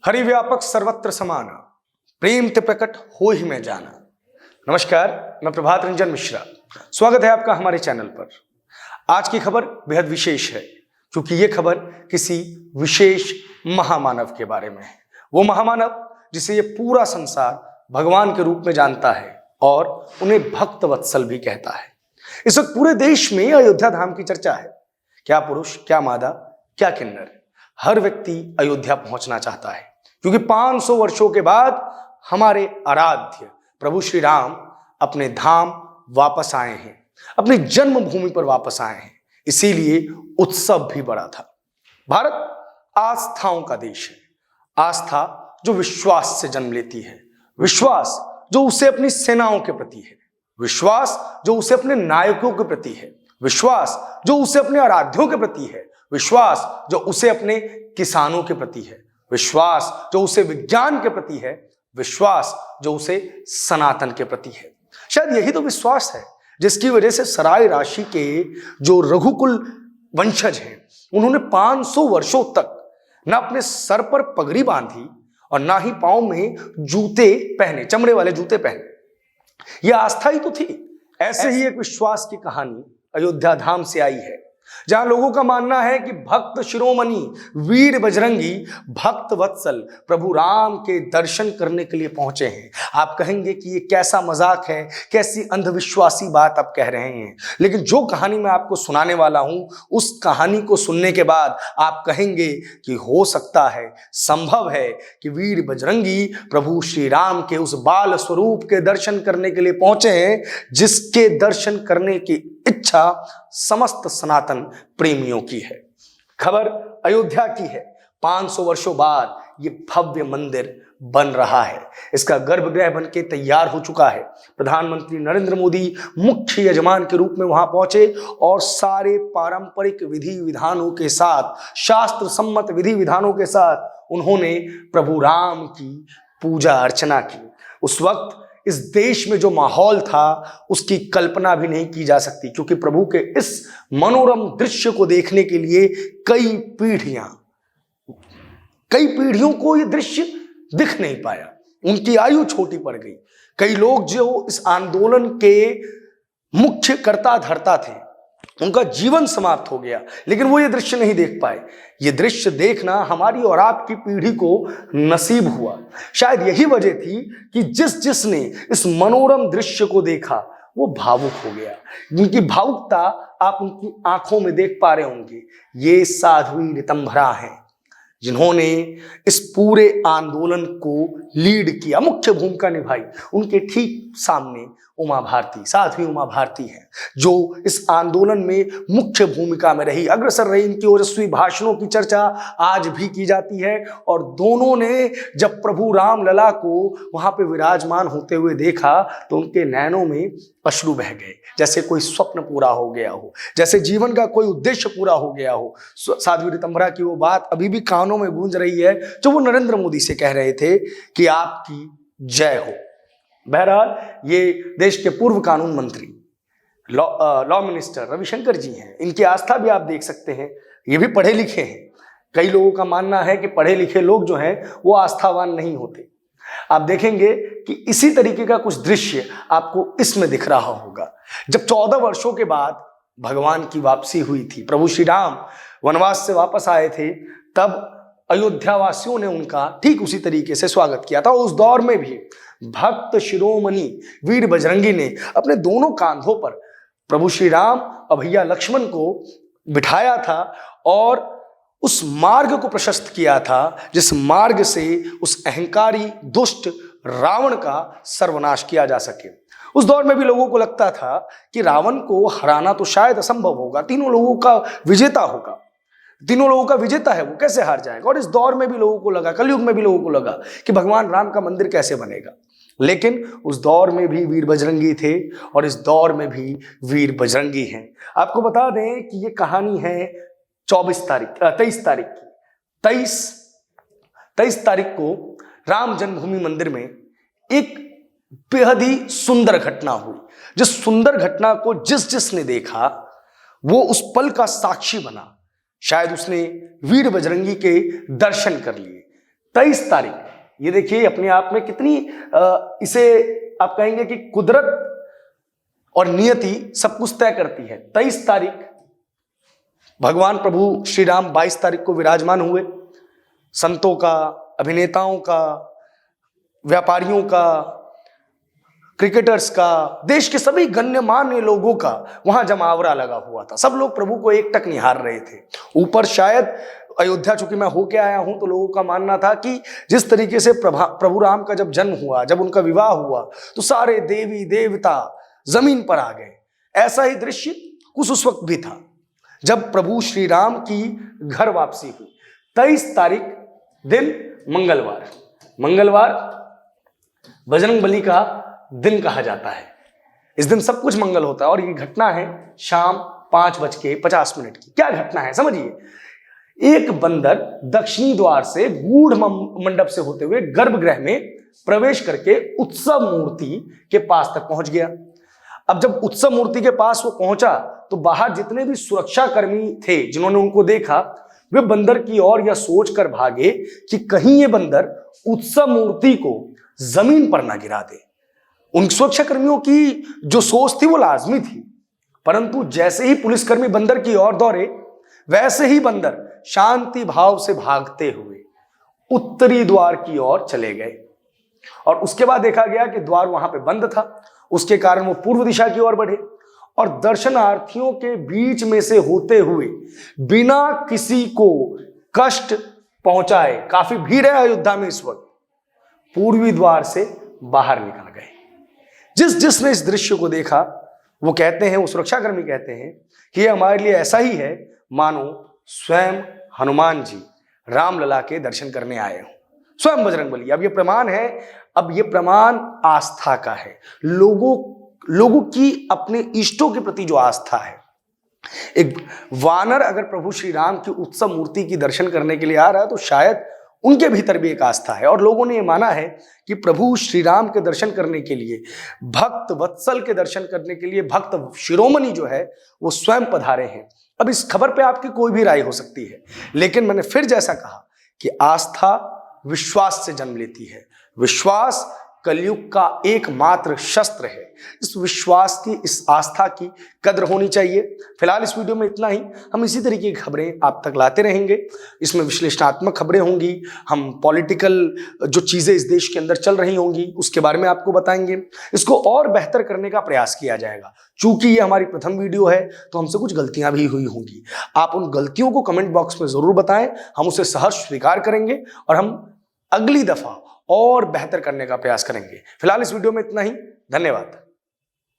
हरिव्यापक सर्वत्र समाना, प्रेम ते प्रकट हो ही में जाना। नमस्कार, मैं प्रभात रंजन मिश्रा, स्वागत है आपका हमारे चैनल पर। आज की खबर बेहद विशेष है क्योंकि ये खबर किसी विशेष महामानव के बारे में है। वो महामानव जिसे ये पूरा संसार भगवान के रूप में जानता है और उन्हें भक्त वत्सल भी कहता है। इस वक्त पूरे देश में अयोध्या धाम की चर्चा है। क्या पुरुष, क्या मादा, क्या किन्नर, हर व्यक्ति अयोध्या पहुंचना चाहता है क्योंकि 500 वर्षों के बाद हमारे आराध्य प्रभु श्री राम अपने धाम वापस आए हैं, अपनी जन्मभूमि पर वापस आए हैं। इसीलिए उत्सव भी बड़ा था। भारत आस्थाओं का देश है। आस्था जो विश्वास से जन्म लेती है, विश्वास जो उसे अपनी सेनाओं के प्रति है, विश्वास जो उसे अपने नायकों के प्रति है, विश्वास जो उसे अपने आराध्यों के प्रति है, विश्वास जो उसे अपने किसानों के प्रति है, विश्वास जो उसे विज्ञान के प्रति है, विश्वास जो उसे सनातन के प्रति है। शायद यही तो विश्वास है जिसकी वजह से सराय राशि के जो रघुकुल वंशज हैं उन्होंने 500 वर्षों तक ना अपने सर पर पगड़ी बांधी और ना ही पांव में जूते पहने, चमड़े वाले जूते पहने। यह आस्था ही तो थी। ऐसे ही एक विश्वास की कहानी अयोध्या धाम से आई है, जहां लोगों का मानना है कि भक्त शिरोमणि वीर बजरंगी भक्त वत्सल प्रभु राम के दर्शन करने के लिए पहुंचे हैं। आप कहेंगे कि ये कैसा मजाक है, कैसी अंधविश्वासी बात आप कह रहे हैं, लेकिन जो कहानी मैं आपको सुनाने वाला हूं उस कहानी को सुनने के बाद आप कहेंगे कि हो सकता है, संभव है कि वीर बजरंगी प्रभु श्री राम के उस बाल स्वरूप के दर्शन करने के लिए पहुंचे हैं जिसके दर्शन करने की इच्छा समस्त सनातन प्रेमियों की है। खबर अयोध्या की है। 500 वर्षों बाद ये भव्य मंदिर बन रहा है। इसका गर्भगृह बनके तैयार हो चुका है। प्रधानमंत्री नरेंद्र मोदी मुख्य यजमान के रूप में वहां पहुंचे और सारे पारंपरिक विधि विधानों के साथ, शास्त्र सम्मत विधि विधानों के साथ उन्होंने प्रभु राम की पूजा अर्चना की। उस वक्त इस देश में जो माहौल था उसकी कल्पना भी नहीं की जा सकती क्योंकि प्रभु के इस मनोरम दृश्य को देखने के लिए कई पीढ़ियों को यह दृश्य दिख नहीं पाया। उनकी आयु छोटी पड़ गई। कई लोग जो इस आंदोलन के मुख्य कर्ता धर्ता थे उनका जीवन समाप्त हो गया, लेकिन वो ये दृश्य नहीं देख पाए। ये दृश्य देखना हमारी और आपकी पीढ़ी को नसीब हुआ। शायद यही वजह थी कि जिसने इस मनोरम दृश्य को देखा वो भावुक हो गया। उनकी भावुकता आप उनकी आंखों में देख पा रहे होंगे। ये साध्वी ऋतंभरा हैं जिन्होंने इस पूरे आंदोलन को लीड किया, मुख्य भूमिका निभाई। उनके ठीक सामने उमा भारती, साध्वी उमा भारती हैं जो इस आंदोलन में मुख्य भूमिका में रही, अग्रसर रही। इनकी ओजस्वी भाषणों की चर्चा आज भी की जाती है और दोनों ने जब प्रभु राम लला को वहां पे विराजमान होते हुए देखा तो उनके नैनों में अश्रु बह गए, जैसे कोई स्वप्न पूरा हो गया हो, जैसे जीवन का कोई उद्देश्य पूरा हो गया हो। साध्वी ऋतंभरा की वो बात अभी भी कानों में गूंज रही है जो वो नरेंद्र मोदी से कह रहे थे कि आपकी जय हो। बहरहाल ये देश के पूर्व कानून मंत्री, लॉ मिनिस्टर रविशंकर जी हैं। इनकी आस्था भी आप देख सकते हैं, ये भी पढ़े लिखे हैं। कई लोगों का मानना है कि पढ़े लिखे लोग जो हैं वो आस्थावान नहीं होते। आप देखेंगे कि इसी तरीके का कुछ दृश्य आपको इसमें दिख रहा होगा। जब 14 वर्षों के बाद भगवान की वापसी हुई थी, प्रभु श्री राम वनवास से वापस आए थे, तब अयोध्या वासियों ने उनका ठीक उसी तरीके से स्वागत किया था। उस दौर में भी भक्त शिरोमणि वीर बजरंगी ने अपने दोनों कांधों पर प्रभु श्री राम और भैया लक्ष्मण को बिठाया था और उस मार्ग को प्रशस्त किया था जिस मार्ग से उस अहंकारी दुष्ट रावण का सर्वनाश किया जा सके। उस दौर में भी लोगों को लगता था कि रावण को हराना तो शायद असंभव होगा, तीनों लोगों का विजेता होगा, तीनों लोगों का विजेता है, वो कैसे हार जाएगा। और इस दौर में भी लोगों को लगा, कलयुग में भी लोगों को लगा कि भगवान राम का मंदिर कैसे बनेगा। लेकिन उस दौर में भी वीर बजरंगी थे और इस दौर में भी वीर बजरंगी हैं। आपको बता दें कि ये कहानी है 23 तारीख की। 23 तारीख को राम जन्मभूमि मंदिर में एक बेहद ही सुंदर घटना हुई। जिस सुंदर घटना को जिसने देखा वो उस पल का साक्षी बना। शायद उसने वीर बजरंगी के दर्शन कर लिए। 23 तारीख, ये देखिए अपने आप में कितनी इसे आप कहेंगे कि कुदरत और नियति सब कुछ तय करती है। 23 तारीख भगवान प्रभु श्री राम 22 तारीख को विराजमान हुए। संतों का, अभिनेताओं का, व्यापारियों का, क्रिकेटर्स का, देश के सभी गण्यमान्य लोगों का वहां जमावड़ा लगा हुआ था। सब लोग प्रभु को एकटक निहार रहे थे। ऊपर शायद अयोध्या, चूंकि मैं होके आया हूं तो लोगों का मानना था कि जिस तरीके से प्रभु राम का जब जन्म हुआ, जब उनका विवाह हुआ, तो सारे देवी देवता जमीन पर आ गए। ऐसा ही दृश्य कुछ उस वक्त भी था जब प्रभु श्री राम की घर वापसी हुई। 23 तारीख दिन मंगलवार बजरंग बली का दिन कहा जाता है। इस दिन सब कुछ मंगल होता है और ये घटना है शाम 5:50 की। क्या घटना है समझिए। एक बंदर दक्षिणी द्वार से गूढ़ मंडप से होते हुए गर्भगृह में प्रवेश करके उत्सव मूर्ति के पास तक पहुंच गया। अब जब उत्सव मूर्ति के पास वो पहुंचा तो बाहर जितने भी सुरक्षा कर्मी थे जिन्होंने उनको देखा, वे बंदर की ओर यह सोचकर भागे कि कहीं ये बंदर उत्सव मूर्ति को जमीन पर ना गिरा दे। उन सुरक्षा कर्मियों की जो सोच थी वो लाजमी थी, परंतु जैसे ही पुलिसकर्मी बंदर की ओर दौड़े, वैसे ही बंदर शांति भाव से भागते हुए उत्तरी द्वार की ओर चले गए। और उसके बाद देखा गया कि द्वार वहां पे बंद था, उसके कारण वो पूर्व दिशा की ओर बढ़े और दर्शनार्थियों के बीच में से होते हुए बिना किसी को कष्ट पहुंचाए, काफी भीड़ है अयोध्या में इस वक्त, पूर्वी द्वार से बाहर निकल गए। जिसने इस दृश्य को देखा वो कहते हैं, वो सुरक्षाकर्मी कहते हैं कि ये हमारे लिए ऐसा ही है मानो स्वयं हनुमान जी रामलला के दर्शन करने आए हों, स्वयं बजरंग बली। अब ये प्रमाण है, अब ये प्रमाण आस्था का है, लोगों की अपने इष्टों के प्रति जो आस्था है। एक वानर अगर प्रभु श्री राम की उत्सव मूर्ति की दर्शन करने के लिए आ रहा है तो शायद उनके भीतर भी एक आस्था है। और लोगों ने ये माना है कि प्रभु श्री राम के दर्शन करने के लिए, भक्त वत्सल के दर्शन करने के लिए भक्त शिरोमणि जो है वो स्वयं पधारे हैं। अब इस खबर पे आपकी कोई भी राय हो सकती है, लेकिन मैंने फिर जैसा कहा कि आस्था विश्वास से जन्म लेती है। विश्वास कलयुग का एकमात्र शस्त्र है। इस विश्वास की, इस आस्था की कद्र होनी चाहिए। फिलहाल इस वीडियो में इतना ही। हम इसी तरीके की खबरें आप तक लाते रहेंगे। इसमें विश्लेषणात्मक खबरें होंगी, हम पॉलिटिकल जो चीज़ें इस देश के अंदर चल रही होंगी उसके बारे में आपको बताएंगे। इसको और बेहतर करने का प्रयास किया जाएगा। चूंकि ये हमारी प्रथम वीडियो है तो हमसे कुछ गलतियां भी हुई होंगी। आप उन गलतियों को कमेंट बॉक्स में ज़रूर बताएं, हम उसे सहर्ष स्वीकार करेंगे और हम अगली दफ़ा और बेहतर करने का प्रयास करेंगे। फिलहाल इस वीडियो में इतना ही। धन्यवाद।